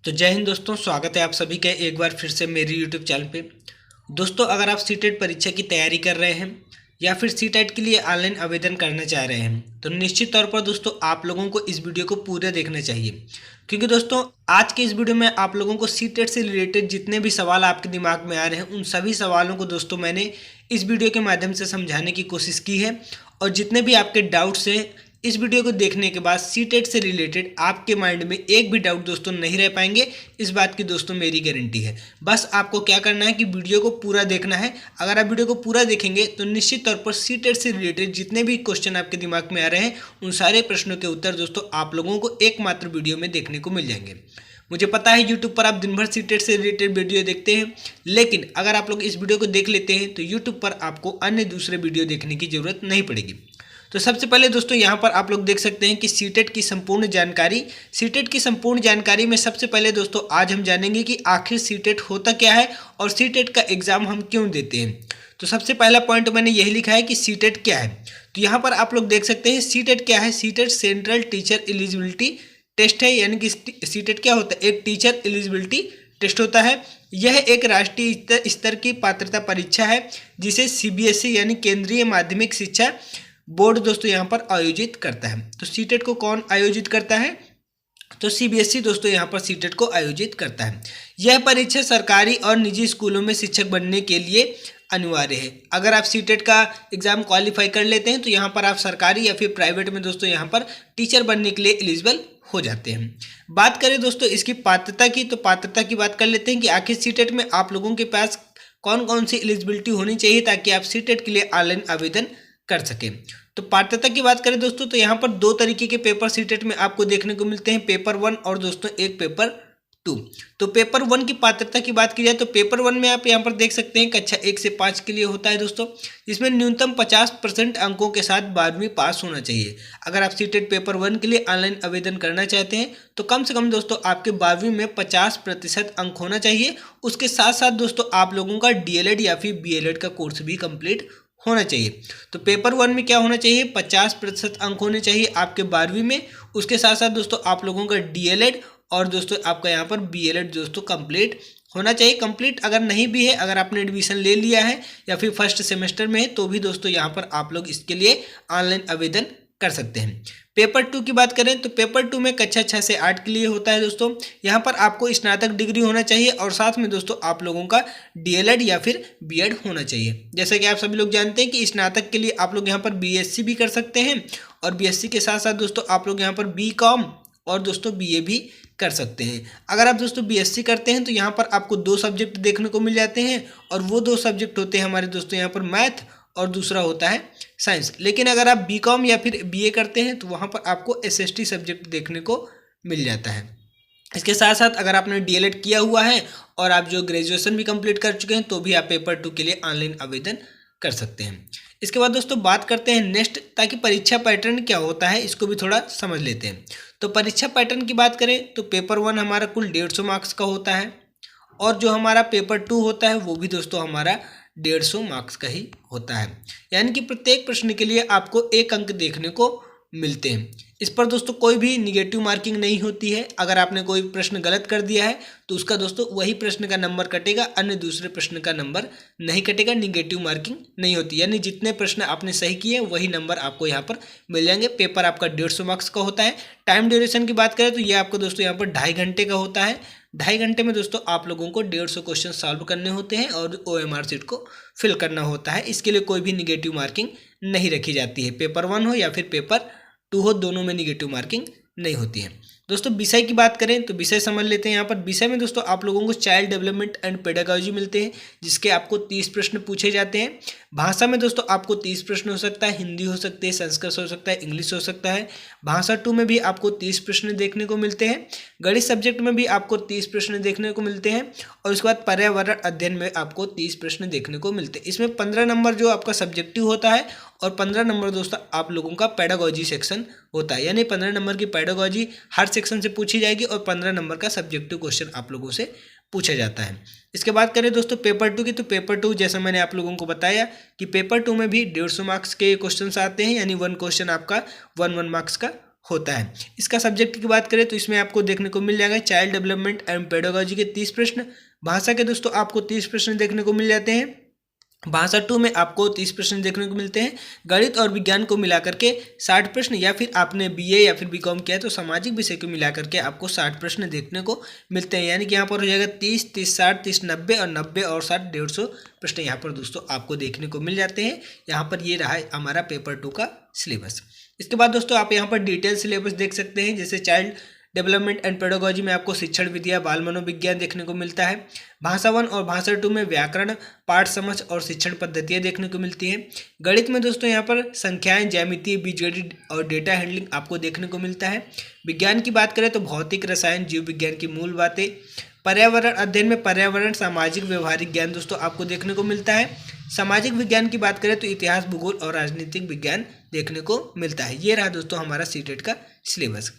तो जय हिंद दोस्तों, स्वागत है आप सभी का एक बार फिर से मेरी यूट्यूब चैनल पे। दोस्तों, अगर आप सीटेट परीक्षा की तैयारी कर रहे हैं या फिर सीटेट के लिए ऑनलाइन आवेदन करना चाह रहे हैं तो निश्चित तौर पर दोस्तों आप लोगों को इस वीडियो को पूरा देखना चाहिए, क्योंकि दोस्तों आज के इस वीडियो में आप लोगों को सीटेट से रिलेटेड जितने भी सवाल आपके दिमाग में आ रहे हैं उन सभी सवालों को दोस्तों मैंने इस वीडियो के माध्यम से समझाने की कोशिश की है। और जितने भी आपके डाउट्स हैं इस वीडियो को देखने के बाद सीटेट से रिलेटेड आपके माइंड में एक भी डाउट दोस्तों नहीं रह पाएंगे, इस बात की दोस्तों मेरी गारंटी है। बस आपको क्या करना है कि वीडियो को पूरा देखना है। अगर आप वीडियो को पूरा देखेंगे तो निश्चित तौर पर सीटेट से रिलेटेड जितने भी क्वेश्चन आपके दिमाग में आ रहे हैं उन सारे प्रश्नों के उत्तर दोस्तों आप लोगों को एकमात्र वीडियो में देखने को मिल जाएंगे। मुझे पता है यूट्यूब पर आप दिन भर सीटेट से रिलेटेड वीडियो देखते हैं, लेकिन अगर आप लोग इस वीडियो को देख लेते हैं तो यूट्यूब पर आपको अन्य दूसरे वीडियो देखने की जरूरत नहीं पड़ेगी। तो सबसे पहले दोस्तों यहाँ पर आप लोग देख सकते हैं कि सीटेट की संपूर्ण जानकारी में सबसे पहले दोस्तों आज हम जानेंगे कि आखिर सीटेट होता क्या है और सीटेट का एग्जाम हम क्यों देते हैं। तो सबसे पहला पॉइंट मैंने यही लिखा है कि सीटेट क्या है। तो यहाँ पर आप लोग देख सकते हैं सीटेट क्या है। CTET central teacher eligibility test है, यानी कि सीटेट क्या होता है, एक टीचर एलिजिबिलिटी टेस्ट होता है। यह एक राष्ट्रीय स्तर की पात्रता परीक्षा है जिसे सीबीएसई यानी केंद्रीय माध्यमिक शिक्षा बोर्ड दोस्तों यहाँ पर आयोजित करता है। तो सीटेट को कौन आयोजित करता है? तो सीबीएसई दोस्तों यहाँ पर सीटेट को आयोजित करता है। यह परीक्षा सरकारी और निजी स्कूलों में शिक्षक बनने के लिए अनिवार्य है। अगर आप सीटेट का एग्जाम क्वालिफाई कर लेते हैं तो यहाँ पर आप सरकारी या फिर प्राइवेट में दोस्तों यहाँ पर टीचर बनने के लिए एलिजिबल हो जाते हैं। बात करें दोस्तों इसकी पात्रता की, तो पात्रता की बात कर लेते हैं कि आखिर सीटेट में आप लोगों के पास कौन कौन सी एलिजिबिलिटी होनी चाहिए ताकि आप सीटेट के लिए ऑनलाइन आवेदन कर सके। तो पात्रता की बात करें दोस्तों तो यहाँ पर दो तरीके के पेपर सीटेट में आपको देखने को मिलते हैं, पेपर 1 और दोस्तों एक पेपर 2। तो पेपर 1 की पात्रता की बात की जाए तो पेपर 1 में आप यहाँ पर देख सकते हैं कक्षा 1 से 5 के लिए होता है दोस्तों, जिसमें न्यूनतम 50% अंकों के साथ 12वीं पास होना चाहिए। अगर आप सीटेट पेपर 1 के लिए ऑनलाइन आवेदन करना चाहते हैं तो कम से कम दोस्तों आपके 12वीं में 50% अंक होना चाहिए। उसके साथ साथ दोस्तों आप लोगों का डीएलएड या फिर बीएलएड का कोर्स भी कंप्लीट होना चाहिए। तो पेपर 1 में क्या होना चाहिए, 50% अंक होने चाहिए आपके 12वीं में। उसके साथ साथ दोस्तों आप लोगों का डीएलएड और दोस्तों आपका यहाँ पर बीएलएड दोस्तों कंप्लीट होना चाहिए। कंप्लीट अगर नहीं भी है, अगर आपने एडमिशन ले लिया है या फिर फर्स्ट सेमेस्टर में है तो भी दोस्तों यहाँ पर आप लोग इसके लिए ऑनलाइन आवेदन कर सकते हैं। पेपर 2 की बात करें तो पेपर 2 में कक्षा 6 से 8 के लिए होता है दोस्तों। यहाँ पर आपको स्नातक डिग्री होना चाहिए और साथ में दोस्तों आप लोगों का डीएलएड या फिर बीएड होना चाहिए। जैसे कि आप सभी लोग जानते हैं कि स्नातक के लिए आप लोग यहाँ पर बीएससी भी कर सकते हैं और बीएससी के साथ साथ दोस्तों आप लोग यहाँ पर बीकॉम और दोस्तों बीए भी कर सकते हैं। अगर आप दोस्तों बीएससी करते हैं तो यहाँ पर आपको 2 सब्जेक्ट देखने को मिल जाते हैं और वो 2 सब्जेक्ट होते हैं हमारे दोस्तों यहाँ पर मैथ और दूसरा होता है साइंस। लेकिन अगर आप बीकॉम या फिर बीए करते हैं तो वहाँ पर आपको एसएसटी सब्जेक्ट देखने को मिल जाता है। इसके साथ साथ अगर आपने डीएलएड किया हुआ है और आप जो ग्रेजुएशन भी कंप्लीट कर चुके हैं तो भी आप पेपर 2 के लिए ऑनलाइन आवेदन कर सकते हैं। इसके बाद दोस्तों बात करते हैं नेक्स्ट, ताकि परीक्षा पैटर्न क्या होता है इसको भी थोड़ा समझ लेते हैं। तो परीक्षा पैटर्न की बात करें तो पेपर 1 हमारा कुल 150 मार्क्स का होता है और जो हमारा पेपर 2 होता है वो भी दोस्तों हमारा 150 मार्क्स का ही होता है। यानी कि प्रत्येक प्रश्न के लिए आपको 1 अंक देखने को मिलते हैं। इस पर दोस्तों कोई भी निगेटिव मार्किंग नहीं होती है। अगर आपने कोई प्रश्न गलत कर दिया है तो उसका दोस्तों वही प्रश्न का नंबर कटेगा, अन्य दूसरे प्रश्न का नंबर नहीं कटेगा। निगेटिव मार्किंग नहीं होती, यानी जितने प्रश्न आपने सही किए वही नंबर आपको यहाँ पर मिल जाएंगे। पेपर आपका 150 मार्क्स का होता है। टाइम ड्यूरेशन की बात करें तो ये आपको दोस्तों यहाँ पर 2.5 घंटे का होता है। 2.5 घंटे में दोस्तों आप लोगों को 150 क्वेश्चन सॉल्व करने होते हैं और ओएमआर शीट को फिल करना होता है। इसके लिए कोई भी निगेटिव मार्किंग नहीं रखी जाती है। पेपर 1 हो या फिर पेपर 2 हो, दोनों में निगेटिव मार्किंग नहीं होती है। दोस्तों विषय की बात करें तो विषय समझ लेते हैं। यहाँ पर विषय में दोस्तों आप लोगों को चाइल्ड डेवलपमेंट एंड पेडागोजी मिलते हैं जिसके आपको 30 प्रश्न पूछे जाते हैं। भाषा में दोस्तों आपको 30 प्रश्न हो सकता है, हिंदी हो सकती है, संस्कृत हो सकता है, इंग्लिश हो सकता है। भाषा 2 में भी आपको 30 प्रश्न देखने को मिलते हैं। गणित सब्जेक्ट में भी आपको 30 प्रश्न देखने को मिलते हैं और उसके बाद पर्यावरण अध्ययन में आपको 30 प्रश्न देखने को मिलते हैं। इसमें 15 नंबर जो आपका सब्जेक्टिव होता है और 15 नंबर दोस्तों आप लोगों का पेडागोजी सेक्शन होता है। यानी 15 नंबर की पेडागोजी हर सेक्शन से पूछी जाएगी और 15 नंबर का सब्जेक्टिव क्वेश्चन आप लोगों से पूछा जाता है। इसके बाद करें दोस्तों पेपर 2 की, तो पेपर 2 जैसा मैंने आप लोगों को बताया कि पेपर 2 में भी 150 मार्क्स के क्वेश्चन आते हैं, यानी 1 क्वेश्चन आपका 1 मार्क्स का होता है। इसका सब्जेक्ट की बात करें तो इसमें आपको देखने को मिल जाएगा चाइल्ड डेवलपमेंट एंड पेडागोजी के 30 प्रश्न, भाषा के दोस्तों आपको 30 प्रश्न देखने को मिल जाते हैं, भाषा 2 में आपको 30 प्रश्न देखने को मिलते हैं, गणित और विज्ञान को मिलाकर के 60 प्रश्न, या फिर आपने बीए या फिर बीकॉम किया है तो सामाजिक विषय को मिलाकर के आपको 60 प्रश्न देखने को मिलते हैं। यानी कि यहाँ पर हो जाएगा 30, 30, 60, 30, 90 और 90 और 60, 150 प्रश्न यहाँ पर दोस्तों आपको देखने को मिल जाते हैं। यहाँ पर ये रहा हमारा पेपर 2 का सिलेबस। इसके बाद दोस्तों आप यहाँ पर डिटेल सिलेबस देख सकते हैं, जैसे चाइल्ड डेवलपमेंट एंड पेडागोजी में आपको शिक्षण विद्या बाल मनोविज्ञान देखने को मिलता है, भाषा 1 और भाषा 2 में व्याकरण, पाठ समझ और शिक्षण पद्धतियाँ देखने को मिलती हैं। गणित में दोस्तों यहाँ पर संख्याएं, ज्यामिति, बीजगणित और डेटा हैंडलिंग आपको देखने को मिलता है। विज्ञान की बात करें तो भौतिक, रसायन, जीव विज्ञान की मूल बातें। पर्यावरण अध्ययन में पर्यावरण, सामाजिक, व्यवहारिक ज्ञान दोस्तों आपको देखने को मिलता है। सामाजिक विज्ञान की बात करें तो इतिहास, भूगोल और राजनीतिक विज्ञान देखने को मिलता है। ये रहा दोस्तों हमारा सीटेट का सिलेबस।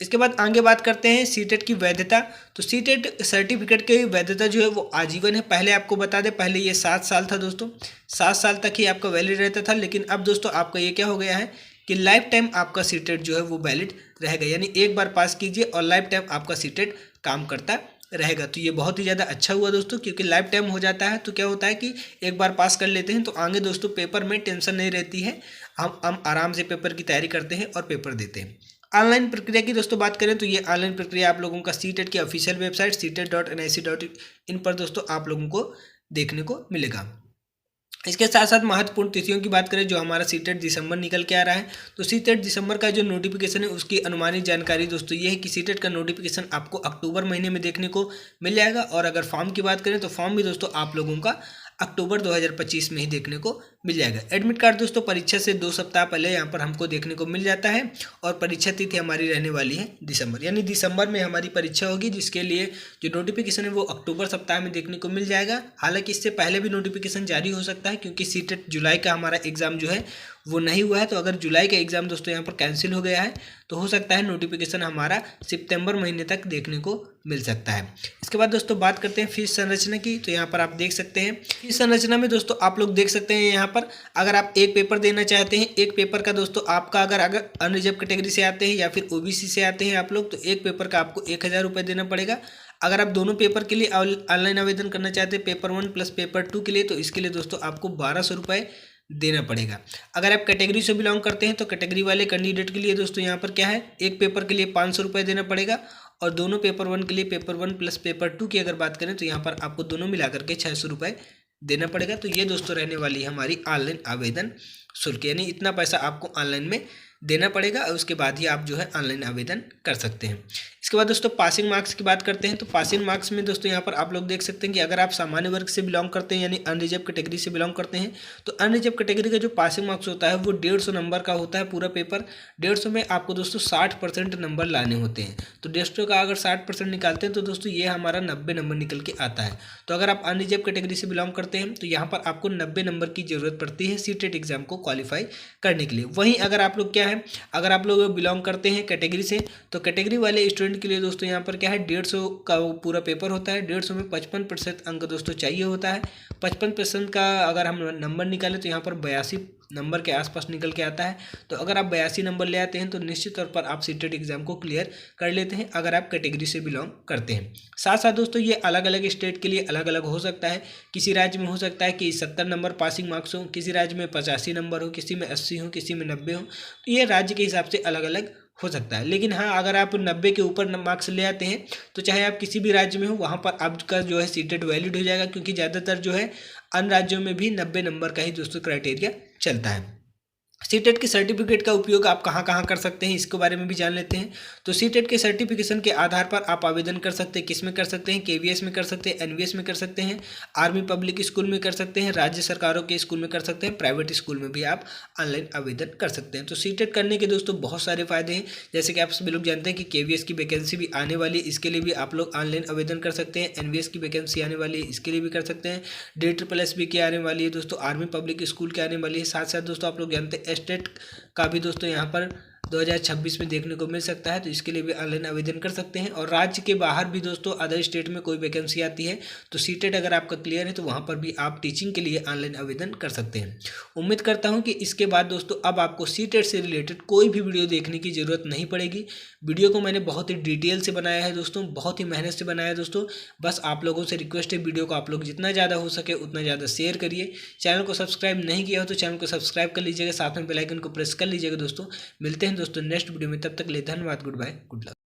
इसके बाद आगे बात करते हैं सीटेट की वैधता। तो सीटेट सर्टिफिकेट की वैधता जो है वो आजीवन है। पहले आपको बता दें, पहले ये 7 साल था दोस्तों, 7 साल तक ही आपका वैलिड रहता था, लेकिन अब दोस्तों आपका ये क्या हो गया है कि लाइफ टाइम आपका सीटेट जो है वो वैलिड रहेगा। यानी एक बार पास कीजिए और लाइफ टाइम आपका सीटेट काम करता रहेगा। तो ये बहुत ही ज़्यादा अच्छा हुआ दोस्तों, क्योंकि लाइफ टाइम हो जाता है तो क्या होता है कि एक बार पास कर लेते हैं तो आगे दोस्तों पेपर में टेंशन नहीं रहती है, हम आराम से पेपर की तैयारी करते हैं और पेपर देते हैं। ऑनलाइन प्रक्रिया की दोस्तों बात करें तो ये ऑनलाइन प्रक्रिया आप लोगों का सीटेट की ऑफिशियल वेबसाइट CTET.nic.in पर दोस्तों आप लोगों को देखने को मिलेगा। इसके साथ साथ महत्वपूर्ण तिथियों की बात करें, जो हमारा सीटेट दिसंबर निकल के आ रहा है, तो सीटेट दिसंबर का जो नोटिफिकेशन है उसकी अनुमानित जानकारी दोस्तों ये है कि सीटेट का नोटिफिकेशन आपको अक्टूबर महीने में देखने को मिल जाएगा। और अगर फॉर्म की बात करें तो फॉर्म भी दोस्तों आप लोगों का अक्टूबर 2025 में ही देखने को मिल जाएगा। एडमिट कार्ड दोस्तों परीक्षा से 2 सप्ताह पहले यहाँ पर हमको देखने को मिल जाता है, और परीक्षा तिथि हमारी रहने वाली है दिसंबर, यानी दिसंबर में हमारी परीक्षा होगी, जिसके लिए जो नोटिफिकेशन है वो अक्टूबर सप्ताह में देखने को मिल जाएगा। हालांकि इससे पहले भी नोटिफिकेशन जारी हो सकता है, क्योंकि सीटेट जुलाई का हमारा एग्जाम जो है वो नहीं हुआ है। तो अगर जुलाई का एग्जाम दोस्तों यहाँ पर कैंसिल हो गया है तो हो सकता है नोटिफिकेशन हमारा सितंबर महीने तक देखने को मिल सकता है। इसके बाद दोस्तों बात करते हैं फीस संरचना की। तो यहाँ पर आप देख सकते हैं फीस संरचना में दोस्तों आप लोग देख सकते हैं, यहाँ पर अगर आप एक पेपर देना चाहते हैं, एक पेपर का दोस्तों आपका अगर अनरिजर्व कैटेगरी से आते हैं या फिर OBC से आते हैं आप लोग, तो एक पेपर का आपको 1000 रुपये देना पड़ेगा। अगर आप दोनों पेपर के लिए ऑनलाइन आवेदन करना चाहते हैं, पेपर 1 प्लस पेपर 2 के लिए, तो इसके लिए दोस्तों आपको 1200 रुपये देना पड़ेगा। अगर आप कैटेगरी से बिलोंग करते हैं तो कैटेगरी वाले कैंडिडेट के लिए दोस्तों यहाँ पर क्या है, एक पेपर के लिए 500 रुपये देना पड़ेगा, और दोनों पेपर 1 के लिए, पेपर 1 प्लस पेपर 2 की अगर बात करें तो यहाँ पर आपको दोनों मिलाकर के 600 रुपये देना पड़ेगा। तो ये दोस्तों रहने वाली है हमारी ऑनलाइन आवेदन शुल्क, यानी इतना पैसा आपको ऑनलाइन में देना पड़ेगा, और उसके बाद ही आप जो है ऑनलाइन आवेदन कर सकते हैं। इसके बाद दोस्तों पासिंग मार्क्स की बात करते हैं। तो पासिंग मार्क्स में दोस्तों यहाँ पर आप लोग देख सकते हैं कि अगर आप सामान्य वर्ग से बिलोंग करते हैं, यानी अनरिजर्व कैटेगरी से बिलोंग करते हैं, तो अनरिजर्व कैटेगरी का जो पासिंग मार्क्स होता है वो 150 नंबर का होता है पूरा पेपर। 150 में आपको दोस्तों 60% नंबर लाने होते हैं। तो 150 का अगर 60% निकालते हैं तो दोस्तों ये हमारा 90 नंबर निकल के आता है। तो अगर आप अनरिजर्व कैटेगरी से बिलोंग करते हैं तो यहाँ पर आपको 90 नंबर की जरूरत पड़ती है सीटेट एग्जाम को क्वालिफाई करने के लिए। वहीं अगर आप लोग क्या है, अगर आप लोग बिलोंग करते हैं कैटेगरी से, तो कैटेगरी वाले स्टूडेंट के लिए दोस्तों यहाँ पर क्या है, 150 का वो पूरा पेपर होता है। 150 में 55% अंक दोस्तों चाहिए होता है। 55% का अगर हम नंबर निकालें तो यहाँ पर 82 नंबर के आसपास निकल के आता है। तो अगर आप 82 नंबर ले आते हैं तो निश्चित तौर पर आप सीटेट एग्जाम को क्लियर कर लेते हैं, अगर आप कैटेगरी से बिलोंग करते हैं। साथ साथ दोस्तों ये अलग अलग स्टेट के लिए अलग अलग हो सकता है। किसी राज्य में हो सकता है कि 70 नंबर पासिंग मार्क्स हो, किसी राज्य में 85 नंबर हो, किसी में 80 हो, किसी में 90 हो। तो ये राज्य के हिसाब से अलग अलग हो सकता है। लेकिन हाँ, अगर आप 90 के ऊपर मार्क्स ले आते हैं तो चाहे आप किसी भी राज्य में हो, वहाँ पर आपका जो है सीटेट वैलिड हो जाएगा, क्योंकि ज़्यादातर जो है अन्य राज्यों में भी 90 नंबर का ही दोस्तों क्राइटेरिया चलता है। सीटेट के सर्टिफिकेट का उपयोग आप कहाँ कहाँ कर सकते हैं, इसके बारे में भी जान लेते हैं। तो सीटेट के सर्टिफिकेशन के आधार पर आप आवेदन कर सकते हैं। किस में कर सकते हैं, KVS में कर सकते हैं, NVS में कर सकते हैं, आर्मी पब्लिक स्कूल में कर सकते हैं, राज्य सरकारों के स्कूल में कर सकते हैं, प्राइवेट स्कूल में भी आप ऑनलाइन आवेदन कर सकते हैं। तो सीटेट करने के दोस्तों बहुत सारे फायदे हैं। जैसे कि आप सभी लोग जानते हैं कि KVS की वैकेंसी भी आने वाली है, इसके लिए भी आप लोग ऑनलाइन आवेदन कर सकते हैं। NVS की वैकेंसी आने वाली है, इसके लिए भी कर सकते हैं। DSSS की आने वाली है दोस्तों, आर्मी पब्लिक स्कूल की आने वाली है। साथ साथ दोस्तों आप लोग जानते हैं स्टेट का भी दोस्तों यहाँ पर 2026 में देखने को मिल सकता है। तो इसके लिए भी ऑनलाइन आवेदन कर सकते हैं। और राज्य के बाहर भी दोस्तों अदर स्टेट में कोई वैकेंसी आती है तो सीटेट अगर आपका क्लियर है तो वहाँ पर भी आप टीचिंग के लिए ऑनलाइन आवेदन कर सकते हैं। उम्मीद करता हूँ कि इसके बाद दोस्तों अब आपको सीटेट से रिलेटेड कोई भी वीडियो देखने की ज़रूरत नहीं पड़ेगी। वीडियो को मैंने बहुत ही डिटेल से बनाया है दोस्तों, बहुत ही मेहनत से बनाया है दोस्तों। बस आप लोगों से रिक्वेस्ट है, वीडियो को आप लोग जितना ज़्यादा हो सके उतना ज़्यादा शेयर करिए। चैनल को सब्सक्राइब नहीं किया हो तो चैनल को सब्सक्राइब कर लीजिएगा, साथ में बेल आइकन को प्रेस कर लीजिएगा दोस्तों। मिलते हैं दोस्तों नेक्स्ट वीडियो में, तब तक के लिए धन्यवाद, गुड बाय, गुड लक।